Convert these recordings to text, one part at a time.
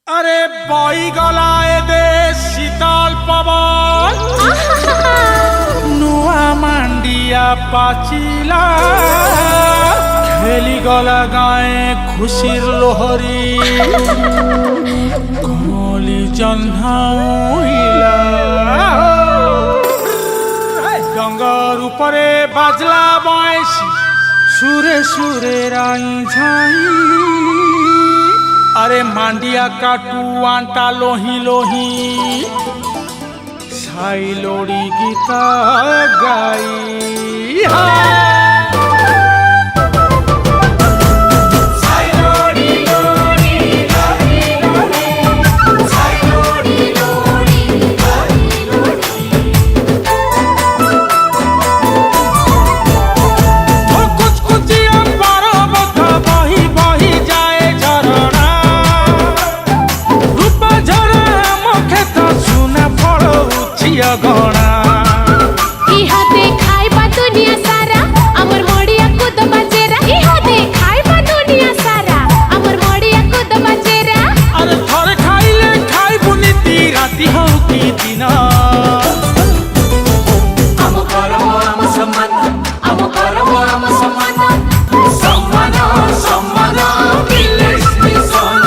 अरे बई गलाए दे शीतल पवन नुआ मांडिया पाचिला खेली गला गाए खुशीर लोहरी कमली जन्हाइला डंगर उपरे बाजला बांसी सुरे सुरे राई झाई अरे मांडिया काटू आंटा लोही लोही साई लोड़ी गीता गाई गणा इहा देखाइबा दुनिया सारा अमर मोड़िया कूद बजेरा इहा देखाइबा दुनिया सारा अमर मोड़िया कूद बजेरा अरे थोड़े खाइले खाइ बुनीती राती हो की दिना अम करम अम सम्मान अम करम अम सम्मान सम्मान सम्मान विलेज मिशन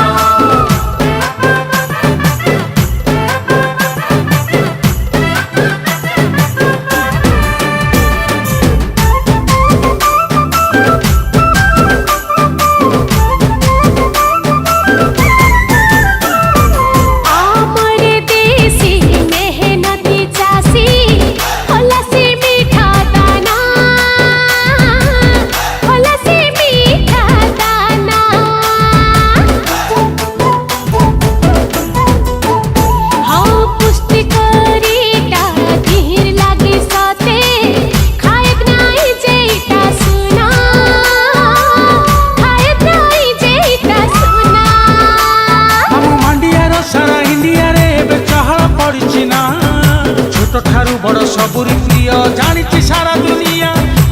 ठारू बड़ सबुरी प्रिय जानी सारा दुनिया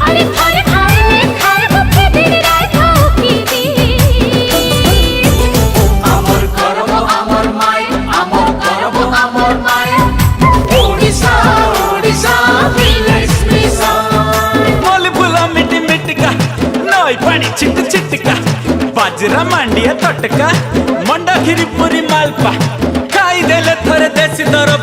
अरे थोड़े खाइले खाइबा दिन रात हो की अमर करम अमर माय अमर करम अमर माय ओडिशा ओडिशा विलेज मिशन मोली फुला मिट्टी मिट्टिका नई पानी चिट चिट्टिका बाजरा मांडिया तटका मंडा खीरी पूरी मालपा खाई देले थोड़े देसी दर